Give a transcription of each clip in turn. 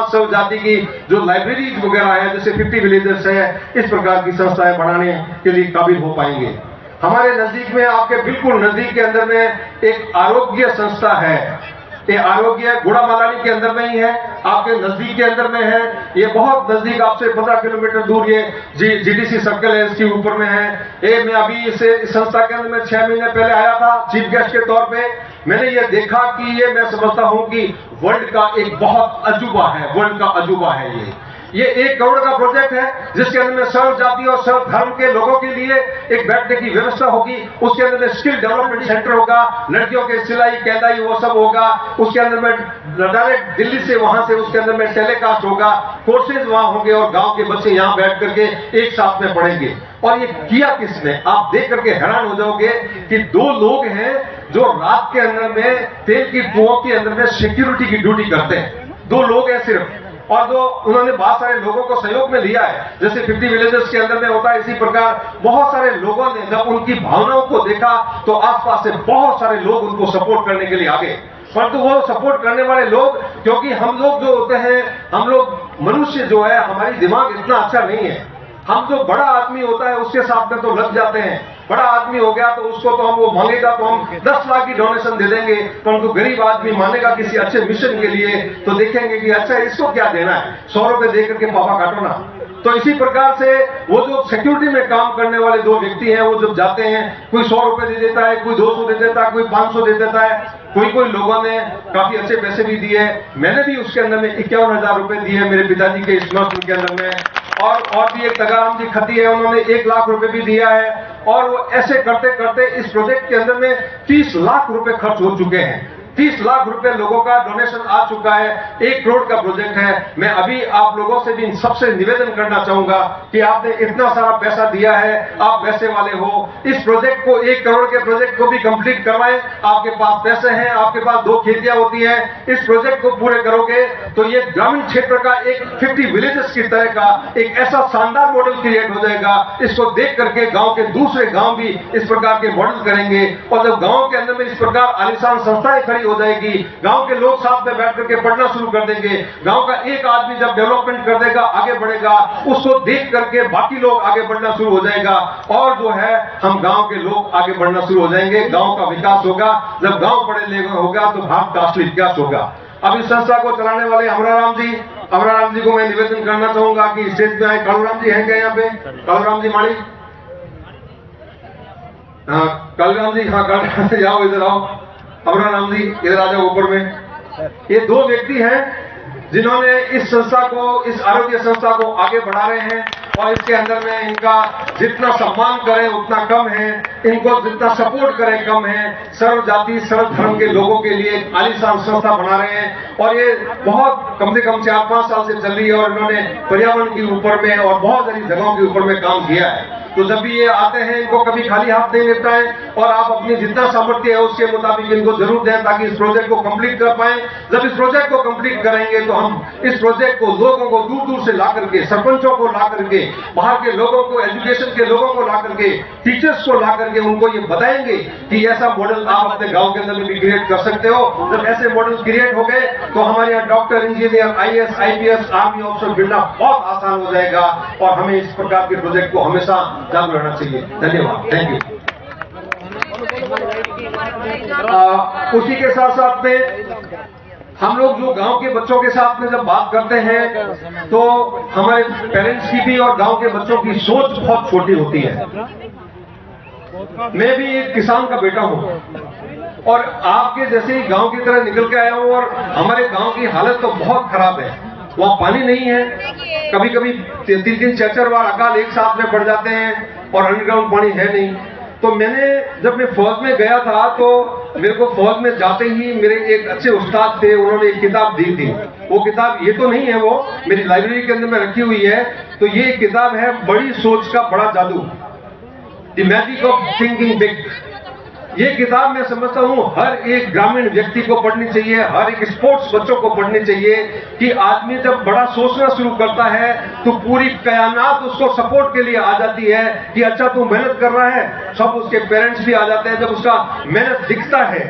सब जाति की जो लाइब्रेरीज वगैरह है, जैसे 50 विलेजेस है, इस प्रकार की संस्थाएं बढ़ाने के लिए काबिल हो पाएंगे। हमारे नजदीक में, आपके बिल्कुल नजदीक के अंदर में एक आरोग्य संस्था है। ये आरोग्य गुड़ामालानी के अंदर में ही है, आपके नजदीक के अंदर में है। ये बहुत नजदीक, आपसे 15 किलोमीटर दूर ये जीडीसी सर्कल है, इसके ऊपर में है। ये मैं अभी इस संस्था के अंदर में 6 महीने पहले आया था चीफ गेस्ट के तौर पे। मैंने ये देखा कि ये, मैं समझता हूं कि वर्ल्ड का एक बहुत अजूबा है, वर्ल्ड का अजूबा है ये 1 करोड़ का प्रोजेक्ट है, जिसके अंदर में सर्व जाति और सर्व धर्म के लोगों के लिए एक बैठने की व्यवस्था होगी। उसके अंदर में स्किल डेवलपमेंट सेंटर होगा, लड़कियों के सिलाई कैदाई वो सब होगा। उसके अंदर में डायरेक्ट दिल्ली से, वहां से उसके अंदर में टेलीकास्ट होगा, कोर्सेज वहां होंगे और गांव के बच्चे यहां बैठ करके एक साथ में पढ़ेंगे। और ये किया किसने, आप देख करके हैरान हो जाओगे कि 2 लोग हैं जो रात के अंदर में तेल की कुओं के अंदर में सिक्योरिटी की ड्यूटी करते हैं। 2 लोग हैं सिर्फ, और जो उन्होंने बहुत सारे लोगों को सहयोग में लिया है। जैसे 50 विलेजेस के अंदर में होता है, इसी प्रकार बहुत सारे लोगों ने जब उनकी भावनाओं को देखा तो आसपास से बहुत सारे लोग उनको सपोर्ट करने के लिए आ गए। परंतु वो सपोर्ट करने वाले लोग, क्योंकि हम लोग जो होते हैं, हम लोग मनुष्य जो है, हमारी दिमाग इतना अच्छा नहीं है। हम जो बड़ा आदमी होता है उसके साथ में तो लग जाते हैं। बड़ा आदमी हो गया तो उसको तो हम, वो मांगेगा तो हम 10 लाख की डोनेशन दे देंगे, परंतु गरीब आदमी मांगेगा किसी अच्छे मिशन के लिए तो देखेंगे कि अच्छा इसको क्या देना है, 100 रुपए दे करके पापा काटो ना। तो इसी प्रकार से वो जो सिक्योरिटी में काम करने वाले 2 व्यक्ति हैं, वो जब जाते हैं, कोई 100 रुपए दे देता है, कोई 200 दे देता है, कोई 500 दे देता है, कोई लोगों ने काफी अच्छे पैसे भी दिए। मैंने भी उसके अंदर में 51,000 रुपए दिए मेरे पिताजी के स्मरण के अंदर में। और भी एक तगाराम जी खती है, उन्होंने 1 लाख रुपए भी दिया है। और वो ऐसे करते करते इस प्रोजेक्ट के अंदर में 30 लाख रुपए खर्च हो चुके हैं। 30 लाख रुपए लोगों का डोनेशन आ चुका है। 1 करोड़ का प्रोजेक्ट है। मैं अभी आप लोगों से भी सबसे निवेदन करना चाहूंगा कि आपने इतना सारा पैसा दिया है, आप पैसे वाले हो, इस प्रोजेक्ट को, 1 करोड़ के प्रोजेक्ट को भी कंप्लीट करवाएं। आपके पास पैसे हैं, आपके पास 2 खेतियां होती हैं, इस प्रोजेक्ट को पूरे करोगे तो ये ग्रामीण क्षेत्र का एक 50 विलेजेस की तरह का एक ऐसा शानदार मॉडल क्रिएट हो जाएगा। इसको देख करके गांव के दूसरे गांव भी इस प्रकार के मॉडल करेंगे। और जब गांव के अंदर में इस प्रकार आलिशान संस्थाएं खड़ी हो जाएगी, गांव के लोग साथ में बैठ करके पढ़ना शुरू कर देंगे। गांव का एक आदमी जब डेवलपमेंट कर देगा, आगे बढ़ेगा, उसको देख करके बाकी लोग आगे बढ़ना शुरू हो जाएगा। और जो है, हम गांव के लोग आगे बढ़ना शुरू हो जाएंगे, गांव का विकास होगा। जब गांव पढ़े लिखे होगा तो भारत का असली विकास होगा। अब इस संस्था को चलाने वाले अमराराम जी को मैं निवेदन करना चाहूंगा कि स्टेज पे आए। कालूराम जी हैं क्या यहाँ पे? कालूराम जी माड़ी, हाँ कालूराम जी, हाँ कालूराम जी आओ, इधर आओ। अमराराम जी इधर आ जाओ ऊपर में। ये 2 व्यक्ति हैं जिन्होंने इस संस्था को, इस आरोग्य संस्था को आगे बढ़ा रहे हैं। और इसके अंदर में इनका जितना सम्मान करें उतना कम है, इनको जितना सपोर्ट करें कम है। सर्व जाति सर्व धर्म के लोगों के लिए एक आलीशान संस्था बना रहे हैं। और ये बहुत कम से कम 4-5 साल से चल रही है। और इन्होंने पर्यावरण के ऊपर में और बहुत सारी जगहों के ऊपर में काम किया है। तो जब भी ये आते हैं, इनको कभी खाली हाथ नहीं लेता है। और आप अपनी जितना सामर्थ्य है उसके मुताबिक इनको जरूर दें, ताकि इस प्रोजेक्ट को कंप्लीट कर पाए। जब इस प्रोजेक्ट को कंप्लीट करेंगे तो हम इस प्रोजेक्ट को लोगों को दूर दूर से ला करके, सरपंचों को ला करके, बाहर के लोगों को, एजुकेशन के लोगों को ला करके, टीचर्स को ला करके उनको ये बताएंगे कि ऐसा मॉडल आप अपने गांव के अंदर में भी क्रिएट कर सकते हो। जब ऐसे मॉडल क्रिएट हो गए तो हमारे यहाँ doctor, engineer, IAS, IPS, army officer मिलना बहुत आसान हो जाएगा। और हमें इस प्रकार के प्रोजेक्ट को हमेशा चालू रहना चाहिए। धन्यवाद, थैंक यू। उसी के साथ साथ में हम लोग जो गांव के बच्चों के साथ में जब बात करते हैं तो हमारे पेरेंट्स की भी और गांव के बच्चों की सोच बहुत छोटी होती है। मैं भी एक किसान का बेटा हूं और आपके जैसे ही गांव की तरह निकल के आया हूं। और हमारे गांव की हालत तो बहुत खराब है। वहां पानी नहीं है, कभी कभी 3-3, 4-4 बार अकाल एक साथ में पड़ जाते हैं और अंडरग्राउंड पानी है नहीं। तो जब मैं फौज में गया था तो मेरे को फौज में जाते ही मेरे एक अच्छे उस्ताद थे, उन्होंने एक किताब दी थी। वो किताब ये तो नहीं है, वो मेरी लाइब्रेरी के अंदर में रखी हुई है। तो ये किताब है बड़ी सोच का बड़ा जादू, the magic of thinking big. ये किताब मैं समझता हूं हर एक ग्रामीण व्यक्ति को पढ़नी चाहिए, हर एक स्पोर्ट्स बच्चों को पढ़नी चाहिए कि आदमी जब बड़ा सोचना शुरू करता है तो पूरी कायनात उसको सपोर्ट के लिए आ जाती है कि अच्छा तू मेहनत कर रहा है। सब उसके पेरेंट्स भी आ जाते हैं जब उसका मेहनत दिखता है।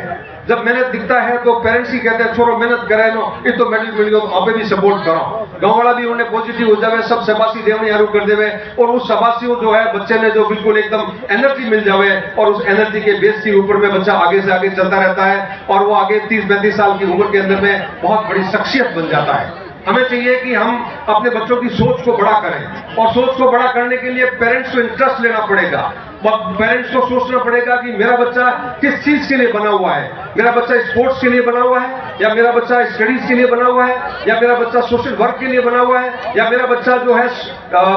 जब मेहनत दिखता है तो पेरेंट्स ही कहते हैं छोरो मेहनत करे नो ये तो मेडल मिल गयो तो आप भी सपोर्ट करो। गाँव वाला भी उन्हें पॉजिटिव हो जावे, सब शाबाशी देने आरू कर देवे और उस शाबाशी जो है बच्चे ने जो बिल्कुल एकदम एनर्जी मिल जावे और उस एनर्जी के बेस के ऊपर में बच्चा आगे से आगे चलता रहता है और वो आगे 30-35 साल की उम्र के अंदर में बहुत बड़ी शख्सियत बन जाता है। हमें चाहिए कि हम अपने बच्चों की सोच को बड़ा करें और सोच को बड़ा करने के लिए पेरेंट्स को इंटरेस्ट लेना पड़ेगा। पेरेंट्स को सोचना पड़ेगा कि मेरा बच्चा किस चीज के लिए बना हुआ है, मेरा बच्चा स्पोर्ट्स के लिए बना हुआ है या मेरा बच्चा स्टडीज के लिए बना हुआ है या मेरा बच्चा सोशल वर्क के लिए बना हुआ है या मेरा बच्चा जो है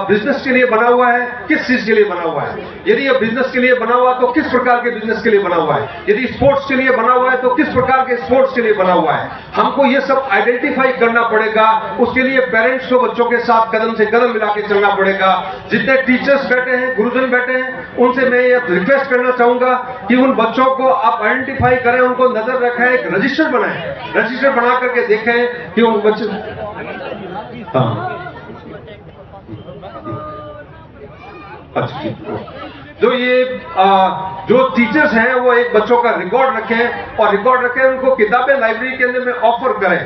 बिजनेस के लिए बना हुआ है, किस चीज के लिए बना हुआ है। यदि ये बिजनेस के लिए बना हुआ है तो किस प्रकार के बिजनेस के लिए बना हुआ है, यदि स्पोर्ट्स के लिए बना हुआ है तो किस प्रकार के स्पोर्ट्स के लिए बना हुआ है। हमको ये सब आइडेंटिफाई करना पड़ेगा। उसके लिए पेरेंट्स को बच्चों के साथ कदम से कदम मिला के चलना पड़ेगा। जितने टीचर्स बैठे हैं, गुरुजन बैठे हैं, उनसे मैं ये रिक्वेस्ट करना चाहूंगा कि उन बच्चों को आप आइडेंटिफाई करें, उनको नजर रखें, एक रजिस्टर बनाएं, रजिस्टर बना करके देखें कि उन बच्चों जो ये जो टीचर्स हैं वो एक बच्चों का रिकॉर्ड रखें और रिकॉर्ड रखें, उनको किताबें लाइब्रेरी के अंदर में ऑफर करें।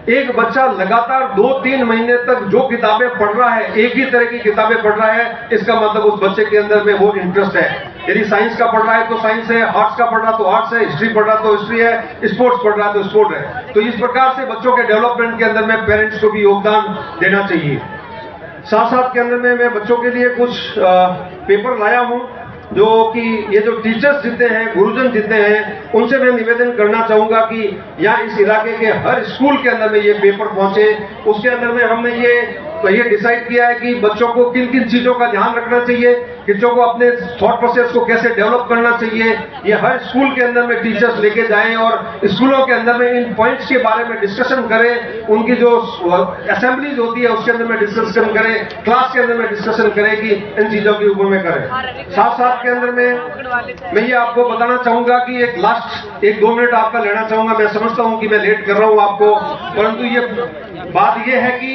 एक बच्चा लगातार 2-3 महीने तक जो किताबें पढ़ रहा है, एक ही तरह की किताबें पढ़ रहा है, इसका मतलब उस बच्चे के अंदर में वो इंटरेस्ट है। यदि साइंस का पढ़ रहा है तो साइंस है, आर्ट्स का पढ़ रहा तो आर्ट्स है, हिस्ट्री पढ़ रहा तो हिस्ट्री है, स्पोर्ट्स पढ़ रहा तो स्पोर्ट है। तो इस प्रकार से बच्चों के डेवलपमेंट के अंदर में पेरेंट्स को भी योगदान देना चाहिए। साथ साथ के अंदर में मैं बच्चों के लिए कुछ पेपर लाया हूं जो कि ये जो टीचर्स जितने हैं, गुरुजन जितने हैं, उनसे मैं निवेदन करना चाहूंगा कि यहाँ इस इलाके के हर स्कूल के अंदर में ये पेपर पहुंचे। उसके अंदर में हमने ये डिसाइड किया है कि बच्चों को किन किन चीजों का ध्यान रखना चाहिए, बच्चों को अपने थॉट प्रोसेस को कैसे डेवलप करना चाहिए। ये हर स्कूल के अंदर में टीचर्स लेके जाएं और स्कूलों के अंदर में इन पॉइंट्स के बारे में डिस्कशन करें। उनकी जो असेंबलीज होती है उसके अंदर में डिस्कशन करें, क्लास के अंदर में डिस्कशन करें कि इन चीजों के ऊपर में करें। साथ साथ के अंदर में मैं ये आपको बताना चाहूंगा कि एक लास्ट 1-2 मिनट आपका लेना चाहूंगा। मैं समझता हूं कि मैं लेट कर रहा हूं आपको, परंतु ये बात ये है कि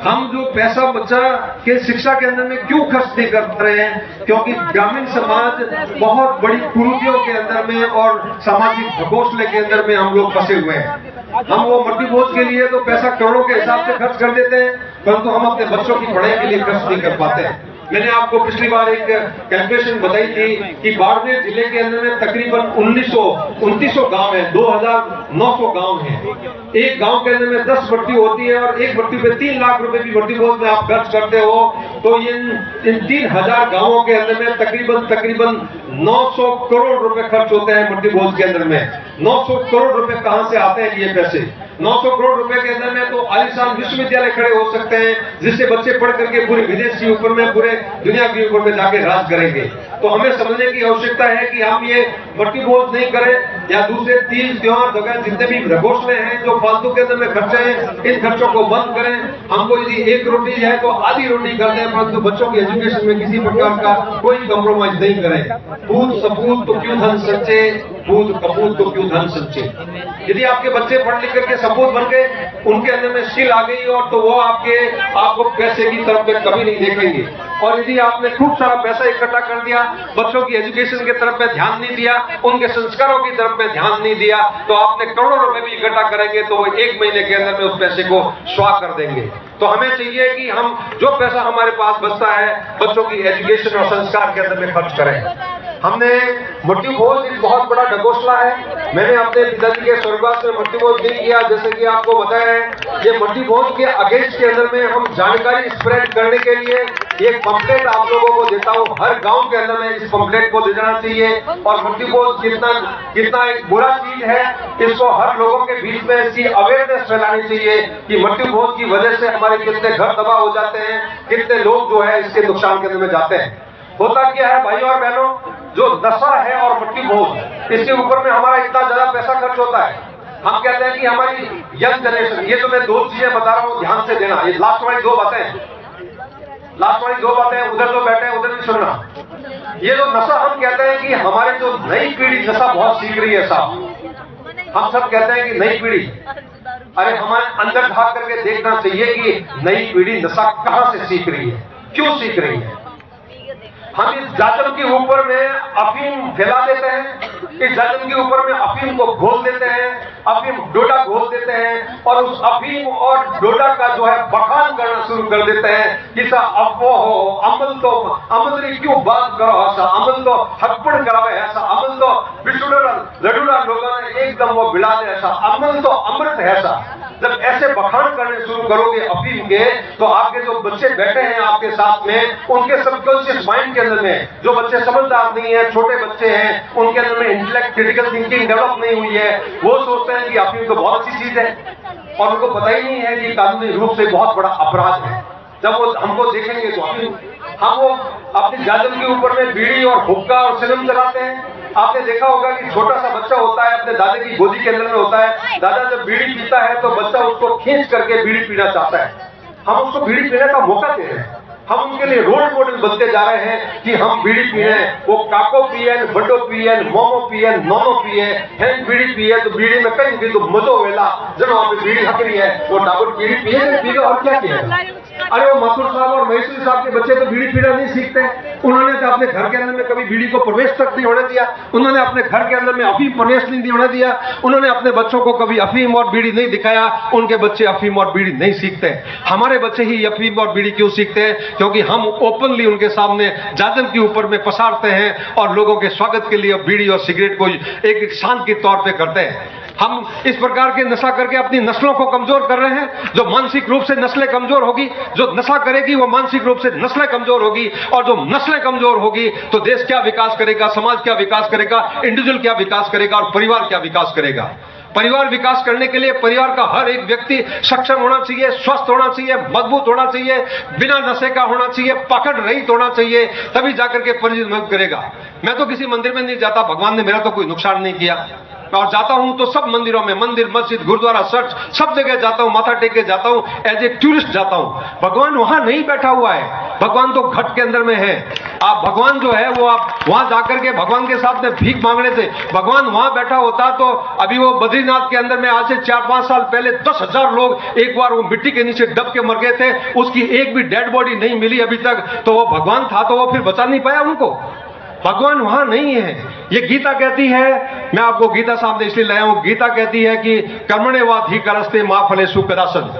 हम जो पैसा बच्चा के शिक्षा के अंदर में क्यों खर्च नहीं कर रहे हैं, क्योंकि ग्रामीण समाज बहुत बड़ी कुरीतियों के अंदर में और सामाजिक घोषले के अंदर में हम लोग फंसे हुए हैं। हम वो मट्टी बोझ के लिए तो पैसा करोड़ों के हिसाब से खर्च कर देते हैं, परंतु हम अपने बच्चों की पढ़ाई के लिए खर्च नहीं कर पाते हैं। मैंने आपको पिछली बार एक कैलकुलेशन बताई थी कि बाड़मेर जिले के अंदर में तकरीबन 2900 गांव हैं, 2900 गांव हैं। एक गांव के अंदर में 10 भर्ती होती है और एक भर्ती पे 3 लाख रुपए की भर्ती बोझ में आप खर्च करते हो, तो इन 3000 गांवों के अंदर में तकरीबन 900 करोड़ रुपए खर्च होते हैं भर्ती बोझ के अंदर में। 900 करोड़ रुपए कहां से आते हैं ये पैसे? 900 करोड़ रुपए के अंदर में तो आलिशान विश्वविद्यालय खड़े हो सकते हैं, जिससे बच्चे पढ़ करके पूरे विदेश के ऊपर में, पूरे दुनिया के ऊपर में जाके राज करेंगे। तो हमें समझने की आवश्यकता है कि हम ये भर्ती बोझ नहीं करें या दूसरे तीज त्योहार वगैरह जितने भी घोषणे हैं जो फालतू के अंदर में खर्चे हैं, इन खर्चों को बंद करें। हमको यदि एक रोटी है तो आधी रोटी कर दें, परंतु बच्चों की एजुकेशन में किसी प्रकार का कोई कॉम्प्रोमाइज नहीं करें। पूत सपूत तो क्यों धन सच्चे, पूत कपूत तो क्यों धन सच्चे। यदि आपके बच्चे पढ़ लिख करके सपूत बन गए, उनके अंदर में स्किल आ गई और तो वो आपको पैसे की तरफ में कभी नहीं देखेंगे। और यदि आपने खूब सारा पैसा इकट्ठा कर दिया, बच्चों की एजुकेशन की तरफ में ध्यान नहीं दिया, उनके संस्कारों की तरफ में ध्यान नहीं दिया, तो आपने करोड़ों रुपए भी इकट्ठा करेंगे तो वो 1 महीने के अंदर में उस पैसे को स्वाह कर देंगे। तो हमें चाहिए कि हम जो पैसा हमारे पास बचता है बच्चों की एजुकेशन और संस्कार के अंदर में खर्च करें। हमने मट्टी बोझ एक बहुत बड़ा ढकोसला है। मैंने अपने पिताजी के स्वर्गवास में मट्टी बोझ नहीं किया, जैसे कि आपको बताया है। ये मट्टी बोझ के अगेंस्ट के अंदर में हम जानकारी स्प्रेड करने के लिए एक पंपलेट आप लोगों को देता हूँ। हर गांव के अंदर में इस पंपलेट को दे देना चाहिए और मट्टी बोझ कितना एक बुरा चीज है, इसको हर लोगों के बीच में इसकी अवेयरनेस फैलानी चाहिए कि मट्टी बोझ की वजह से हमारे कितने घर तबाह हो जाते हैं, कितने लोग जो है इसके नुकसान के अंदर में जाते हैं। होता क्या है भाई और बहनों, जो नशा है और मट्टी बोझ, इसके ऊपर में हमारा इतना ज्यादा पैसा खर्च होता है। हम कहते हैं कि हमारी यंग जनरेशन, ये तो मैं 2 चीजें बता रहा हूँ, ध्यान से देना। ये लास्ट वाली 2 बातें उधर जो बैठे हैं उधर भी सुनना। ये जो नशा हम कहते हैं कि हमारी जो नई पीढ़ी नशा बहुत सीख रही है साहब। हम सब कहते हैं कि नई पीढ़ी, अरे हमारे अंदर झांक करके देखना चाहिए कि नई पीढ़ी नशा कहां से सीख रही है, क्यों सीख रही है। हम इस जाजम के ऊपर में अफीम फैला देते हैं, इस जाजम के ऊपर में अफीम को घोल देते हैं, अफीम डोडा घोल देते हैं और उस अफीम और डोडा का जो है बखान करना शुरू कर देते हैं कि सा अफवाह हो, अमल री क्यों बात करो, ऐसा अमल तो हकपड़ करावे, ऐसा अमल तो बिछुड़ा लडूड़ा लोगों ने एकदम वो बिड़ा दे, ऐसा अमल तो अमृत है। ऐसा जब ऐसे बखान करने शुरू करोगे अफीम के, तो आपके जो बच्चे बैठे हैं आपके साथ में, उनके सबकॉन्शियस माइंड के अंदर में, जो बच्चे समझदार नहीं है, छोटे बच्चे हैं, उनके अंदर में इंटेलेक्ट क्रिटिकल थिंकिंग डेवलप नहीं हुई है, वो सोचते हैं कि अफीम तो बहुत अच्छी चीज है और उनको पता ही नहीं है कि कानूनी रूप से बहुत बड़ा अपराध है। जब वो हमको देखेंगे तो हम वो अपनी जाजम के ऊपर में बीड़ी और हुक्का और सिलम चलाते हैं। आपने देखा होगा कि छोटा सा बच्चा होता है, अपने दादा की गोदी के अंदर में होता है, दादा जब बीड़ी पीता है तो बच्चा उसको खींच करके बीड़ी पीना चाहता है। हम उसको बीड़ी पीने का मौका दे रहे हैं, हम उनके लिए रोल मॉडल बनते जा रहे हैं कि हम बीड़ी पिए, वो काको पिए, बड्डो पिए, मोमो पिए, नोनो पिए, हैं बीड़ी पिए तो बीड़ी में कहीं भी तो मजो वेला जब वहां पे बीड़ी हक रही है, वो डाबर बीड़ी पिए और क्या किया। अरे वो माथुर साहब और महेश्वरी साहब के बच्चे तो बीड़ी पीना नहीं सीखते, उन्होंने तो अपने घर के अंदर में कभी बीड़ी को प्रवेश तक नहीं होने दिया, उन्होंने अपने घर के अंदर में अफीम प्रवेश नहीं होने दिया, उन्होंने अपने बच्चों को कभी अफीम और बीड़ी नहीं दिखाया, उनके बच्चे अफीम और बीड़ी नहीं सीखते। हमारे बच्चे ही अफीम और बीड़ी क्यों सीखते हैं? क्योंकि हम ओपनली उनके सामने जाजम के ऊपर में पसारते हैं और लोगों के स्वागत के लिए बीड़ी और सिगरेट को एक शान के तौर पे करते हैं। हम इस प्रकार के नशा करके अपनी नस्लों को कमजोर कर रहे हैं। जो मानसिक रूप से नस्लें कमजोर होगी, जो नशा करेगी वो मानसिक रूप से नस्लें कमजोर होगी, और जो नस्लें कमजोर होगी तो देश क्या विकास करेगा, समाज क्या विकास करेगा, इंडिविजुअल क्या विकास करेगा और परिवार क्या विकास करेगा। परिवार विकास करने के लिए परिवार का हर एक व्यक्ति सक्षम होना चाहिए, स्वस्थ होना चाहिए, मजबूत होना चाहिए, बिना नशे का होना चाहिए, पकड़ रहित होना चाहिए, तभी जाकर के परिवार मदद करेगा। मैं तो किसी मंदिर में नहीं जाता, भगवान ने मेरा तो कोई नुकसान नहीं किया, और जाता हूं तो सब मंदिरों में, मंदिर मस्जिद गुरुद्वारा चर्च सब जगह जाता हूं, माथा टेक के जाता हूं, एज ए टूरिस्ट जाता हूं। भगवान वहां नहीं बैठा हुआ है, भगवान तो घट के अंदर में है। आप भगवान जो है वो आप वहां जाकर के भगवान के साथ में भीख मांगने से, भगवान वहां बैठा होता तो अभी वो बद्रीनाथ के अंदर में आज से 4-5 साल पहले 10,000 लोग एक बार वो मिट्टी के नीचे दब के मर गए थे, उसकी एक भी डेड बॉडी नहीं मिली अभी तक, तो वो भगवान था तो वो फिर बचा नहीं पाया उनको। भगवान वहां नहीं है। ये गीता कहती है, मैं आपको गीता सामने इसलिए लाया हूं, गीता कहती है कि कर्मण्येवाधिकारस्ते मा फलेषु कदाचन।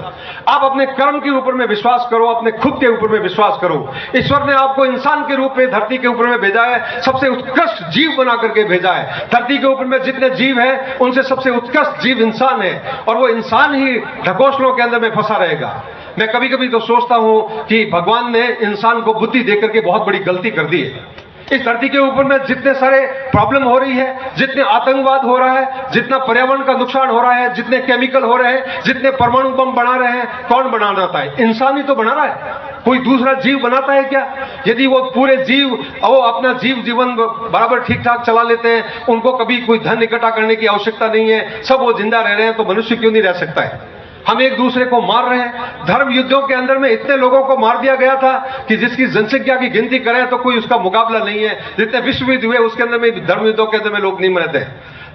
आप अपने कर्म के ऊपर में विश्वास करो, अपने खुद के ऊपर में विश्वास करो। ईश्वर ने आपको इंसान के रूप में धरती के ऊपर में भेजा है, सबसे उत्कृष्ट जीव बना करके भेजा है। धरती के ऊपर में जितने जीव हैं उनसे सबसे उत्कृष्ट जीव इंसान है, और वो इंसान ही ढकोसलों के अंदर में फंसा रहेगा। मैं कभी कभी तो सोचता हूं कि भगवान ने इंसान को बुद्धि देकर के बहुत बड़ी गलती कर दी है। इस धरती के ऊपर में जितने सारे प्रॉब्लम हो रही है, जितने आतंकवाद हो रहा है, जितना पर्यावरण का नुकसान हो रहा है, जितने केमिकल हो रहे हैं, जितने परमाणु बम बना रहे हैं, कौन बनाता है? इंसान ही तो बना रहा है, कोई दूसरा जीव बनाता है क्या? यदि वो पूरे जीव वो अपना जीवन बराबर ठीक ठाक चला लेते हैं, उनको कभी कोई धन इकट्ठा करने की आवश्यकता नहीं है, सब वो जिंदा रह रहे हैं, तो मनुष्य क्यों नहीं रह सकता है? हम एक दूसरे को मार रहे हैं। धर्म युद्धों के अंदर में इतने लोगों को मार दिया गया था कि जिसकी जनसंख्या की गिनती करें तो कोई उसका मुकाबला नहीं है। जितने विश्व युद्ध हुए उसके अंदर में धर्म युद्धों के अंदर में लोग नहीं मरे थे।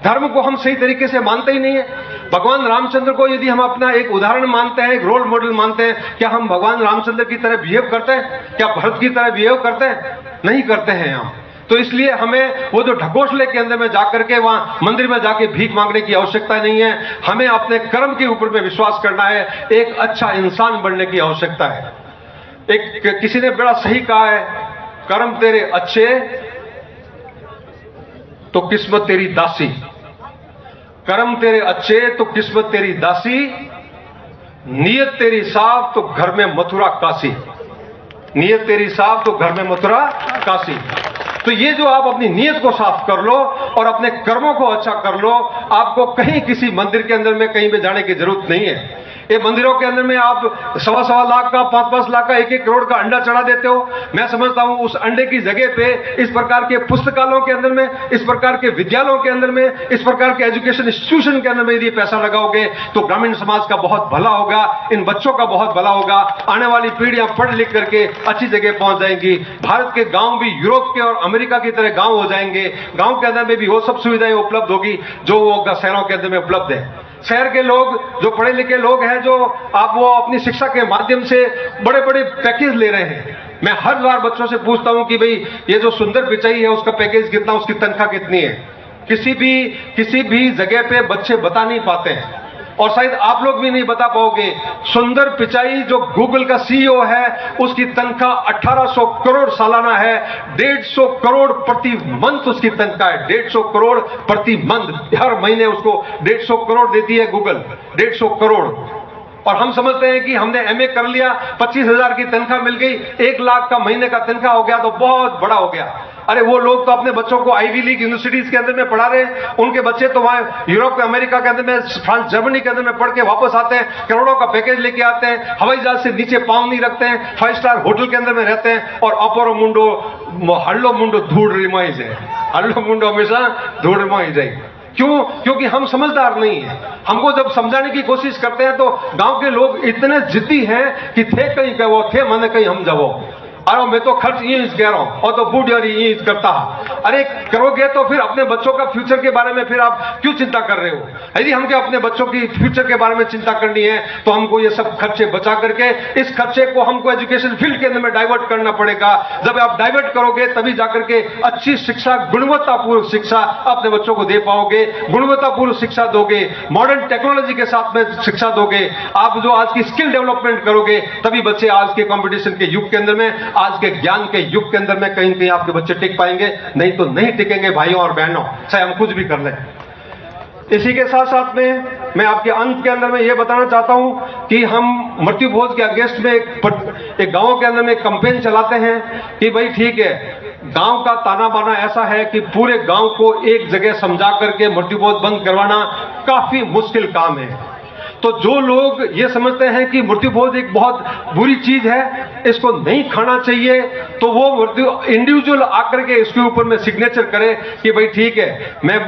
धर्म को हम सही तरीके से मानते ही नहीं है। भगवान रामचंद्र को यदि हम अपना एक उदाहरण मानते हैं, एक रोल मॉडल मानते हैं, क्या हम भगवान रामचंद्र की तरह बिहेव करते हैं? क्या भरत की तरह बिहेव करते हैं? नहीं करते हैं हम। तो इसलिए हमें वो जो ढकोसले के अंदर में जाकर के वहां मंदिर में जाके भीख मांगने की आवश्यकता नहीं है। हमें अपने कर्म के ऊपर में विश्वास करना है, एक अच्छा इंसान बनने की आवश्यकता है। एक किसी ने बड़ा सही कहा है, कर्म तेरे अच्छे तो किस्मत तेरी दासी, कर्म तेरे अच्छे तो किस्मत तेरी दासी, नीयत तेरी साफ तो घर में मथुरा काशी, नीयत तेरी साफ तो घर में मथुरा काशी। तो ये जो आप अपनी नीयत को साफ कर लो और अपने कर्मों को अच्छा कर लो, आपको कहीं किसी मंदिर के अंदर में कहीं पे जाने की जरूरत नहीं है। ये मंदिरों के अंदर में आप 1.25 लाख का, 5-5 लाख का, 1-1 करोड़ का अंडा चढ़ा देते हो। मैं समझता हूं उस अंडे की जगह पे इस प्रकार के पुस्तकालयों के अंदर में, इस प्रकार के विद्यालयों के अंदर में, इस प्रकार के एजुकेशन इंस्टीट्यूशन के अंदर में यदि पैसा लगाओगे तो ग्रामीण समाज का बहुत भला होगा, इन बच्चों का बहुत भला होगा। आने वाली पीढ़ियां पढ़ लिख करके अच्छी जगह पहुंच जाएंगी। भारत के गांव भी यूरोप के और अमेरिका की तरह गांव हो जाएंगे। गांव के अंदर में भी वो सब सुविधाएं उपलब्ध होगी जो वो शहरों के अंदर में उपलब्ध है। शहर के लोग, जो पढ़े लिखे लोग हैं, जो आप वो अपनी शिक्षा के माध्यम से बड़े बड़े पैकेज ले रहे हैं। मैं हर बार बच्चों से पूछता हूं कि भाई ये जो सुंदर पिचाई है उसका पैकेज कितना, उसकी तनख्वाह कितनी है। किसी भी जगह पे बच्चे बता नहीं पाते हैं, और शायद आप लोग भी नहीं बता पाओगे। सुंदर पिचाई जो गूगल का सीईओ है, उसकी तनख्वाह 1800 करोड़ सालाना है। 150 करोड़ प्रति मंथ उसकी तनख्वाह है। 150 करोड़ प्रति मंथ, हर महीने उसको 150 करोड़ देती है गूगल, 150 करोड़। और हम समझते हैं कि हमने एमए कर लिया, 25,000 की तनख्वाह मिल गई, 1 लाख का महीने का तनख्वाह हो गया तो बहुत बड़ा हो गया। अरे वो लोग तो अपने बच्चों को आईवी लीग यूनिवर्सिटीज के अंदर में पढ़ा रहे हैं। उनके बच्चे तो वहां यूरोप, अमेरिका के अंदर में, फ्रांस, जर्मनी के अंदर में पढ़ के वापस आते हैं, करोड़ों का पैकेज लेके आते हैं, हवाई जहाज से नीचे पांव नहीं रखते हैं, 5 स्टार होटल के अंदर में रहते हैं, और अपोरो मुंडो, हल्लो मुंडो धूड़ रिमाइज है, हल्लो मुंडो हमेशा धूड़ रिमाइज है। क्यों? क्योंकि हम समझदार नहीं हैं। हमको जब समझाने की कोशिश करते हैं तो गांव के लोग इतने जिद्दी हैं कि थे कहीं का वो थे, मैंने कहीं हम जाओ। अरे मैं तो खर्च ये कह रहा हूं, और तो बूढ़ यारी ये करता है। अरे करोगे तो फिर अपने बच्चों का फ्यूचर के बारे में फिर आप क्यों चिंता कर रहे हो? यदि हमको अपने बच्चों की फ्यूचर के बारे में चिंता करनी है तो हमको ये सब खर्चे बचा करके इस खर्चे को हमको एजुकेशन फील्ड के अंदर में डाइवर्ट करना पड़ेगा। जब आप डाइवर्ट करोगे तभी जाकर के अच्छी शिक्षा, गुणवत्तापूर्ण शिक्षा अपने बच्चों को दे पाओगे। गुणवत्तापूर्ण शिक्षा दोगे, मॉडर्न टेक्नोलॉजी के साथ में शिक्षा दोगे, आप जो आज की स्किल डेवलपमेंट करोगे, तभी बच्चे आज के कंपटीशन के युग के अंदर में, आज के ज्ञान के युग के अंदर में कहीं कहीं आपके बच्चे टिक पाएंगे, नहीं तो नहीं टिकेंगे भाइयों और बहनों, चाहे हम कुछ भी कर लें। इसी के साथ साथ में मैं आपके अंत के अंदर में यह बताना चाहता हूं कि हम मृत्यु भोज के अगेंस्ट में एक गांव के अंदर में एक कैंपेन चलाते हैं कि भाई ठीक है, गांव का ताना बाना ऐसा है कि पूरे गांव को एक जगह समझा करके मृत्यु भोज बंद करवाना काफी मुश्किल काम है। तो जो लोग ये समझते हैं कि मृत्यु भोज एक बहुत बुरी चीज है, इसको नहीं खाना चाहिए, तो वो मृत्यु इंडिविजुअल आकर के इसके ऊपर में सिग्नेचर करे कि भाई ठीक है, मैं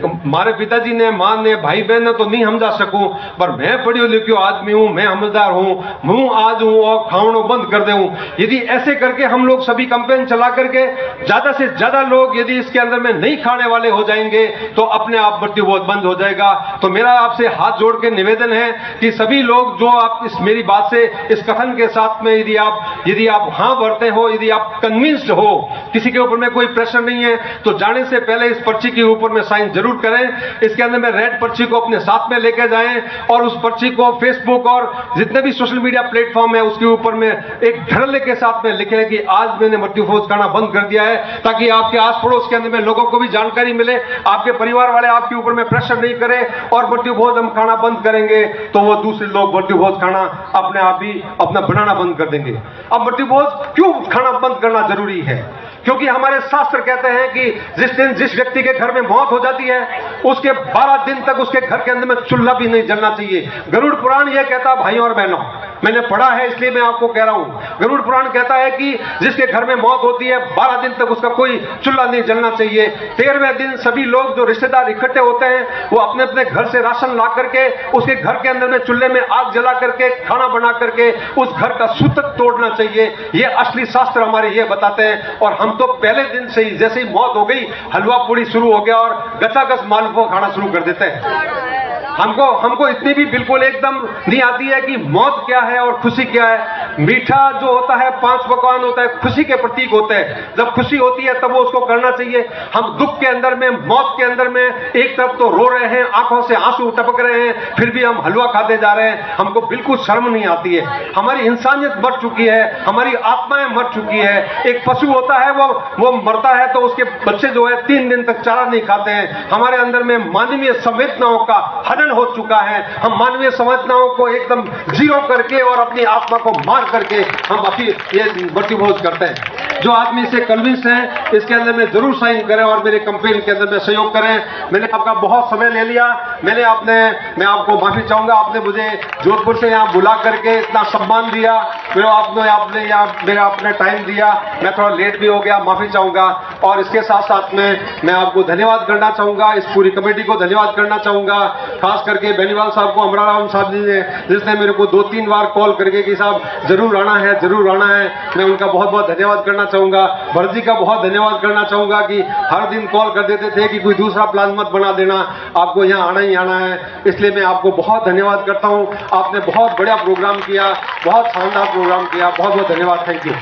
हमारे पिताजी ने, मां ने, भाई बहन ने तो नहीं समझा सकूं, पर मैं पढ़ियो लिखियो आदमी हूं, मैं समझदार हूं, मुंह आज हूं और खावणो बंद कर दूं। यदि ऐसे करके हम लोग सभी कैंपेन चला करके ज्यादा से ज्यादा लोग यदि इसके अंदर में नहीं खाने वाले हो जाएंगे तो अपने आप मृत्यु भोज बंद हो जाएगा। तो मेरा आपसे हाथ जोड़ के निवेदन है कि सभी लोग जो आप इस मेरी बात से, इस कथन के साथ में यदि आप हां भरते हो, यदि आप कन्विंस्ड हो, किसी के ऊपर में कोई प्रेशर नहीं है, तो जाने से पहले इस पर्ची के ऊपर में साइन जरूर करें। इसके अंदर में रेड पर्ची को अपने साथ में लेकर जाएं और उस पर्ची को फेसबुक और जितने भी सोशल मीडिया प्लेटफॉर्म है उसके ऊपर में एक धड़ल्ले के साथ में लिखें कि आज मैंने मृत्यु भोज खाना बंद कर दिया है, ताकि आपके आस पड़ोस के अंदर में लोगों को भी जानकारी मिले, आपके परिवार वाले आपके ऊपर में प्रेशर नहीं करें और मृत्यु भोज हम खाना बंद करेंगे तो वो दूसरे लोग मृत्यु भोज खाना अपने आप ही अपना बनाना बंद कर देंगे। अब मृत्यु भोज क्यों खाना बंद करना जरूरी है? क्योंकि हमारे शास्त्र कहते हैं कि जिस दिन जिस व्यक्ति के घर में मौत हो जाती है उसके 12 दिन तक उसके घर के अंदर में चूल्हा भी नहीं जलना चाहिए। गरुड़ पुराण यह कहता है, भाइयों और बहनों, मैंने पढ़ा है इसलिए मैं आपको कह रहा हूं। गरुड़ पुराण कहता है कि जिसके घर में मौत होती है 12 दिन तक उसका कोई चूल्हा नहीं जलना चाहिए। 13वें दिन सभी लोग जो रिश्तेदार इकट्ठे होते हैं वो अपने अपने घर से राशन ला करके उसके घर के अंदर में चूल्हे में आग जला करके खाना बना करके उस घर का सूतक तोड़ना चाहिए। ये असली शास्त्र हमारे ये बताते हैं। और हम तो पहले दिन से ही जैसे ही मौत हो गई हलवा पूड़ी शुरू हो गया और गचागच मालपुआ खाना शुरू कर देते हैं। हमको इतनी भी बिल्कुल एकदम नहीं आती है कि मौत क्या है और खुशी क्या है। मीठा जो होता है 5 पकवान होता है, खुशी के प्रतीक होते हैं। जब खुशी होती है तब वो उसको करना चाहिए। हम दुख के अंदर में, मौत के अंदर में एक तरफ तो रो रहे हैं, आंखों से आंसू टपक रहे हैं, फिर भी हम हलवा खाते जा रहे हैं। हमको बिल्कुल शर्म नहीं आती है। हमारी इंसानियत मर चुकी है, हमारी आत्माएं मर चुकी है। एक पशु होता है वो मरता है तो उसके बच्चे जो है 3 दिन तक चारा नहीं खाते हैं। हमारे अंदर में मानवीय संवेदनाओं का हनन हो चुका है। हम मानवीय संवेदनाओं को एकदम जीरो करके और अपनी आत्मा को मार करके हम अपनी ये मृत्यु भोज करते हैं। जो आदमी इसे कन्विंस है इसके अंदर में जरूर साइन करें और मेरे कैंपेन के अंदर में सहयोग करें। मैंने आपका बहुत समय ले लिया, मैं आपको माफी चाहूंगा। आपने मुझे जोधपुर से यहाँ बुला करके इतना सम्मान दिया, आपने यहाँ मेरा अपना टाइम दिया, मैं थोड़ा लेट भी हो गया, माफी चाहूंगा। और इसके साथ साथ में मैं आपको धन्यवाद करना चाहूंगा, इस पूरी कमेटी को धन्यवाद करना चाहूंगा, खास करके बेनीवाल साहब को, अमराराम साहब जी ने, जिसने मेरे को 2-3 बार कॉल करके कि साहब जरूर आना है, जरूर आना है। मैं उनका बहुत बहुत धन्यवाद करना चाहूँगा। भरत जी का बहुत धन्यवाद करना चाहूँगा कि हर दिन कॉल कर देते थे कि कोई दूसरा प्लान मत बना देना, आपको यहाँ आना ही आना है। इसलिए मैं आपको बहुत धन्यवाद करता हूँ। आपने बहुत बढ़िया प्रोग्राम किया, बहुत शानदार प्रोग्राम किया। बहुत बहुत धन्यवाद। Thank you.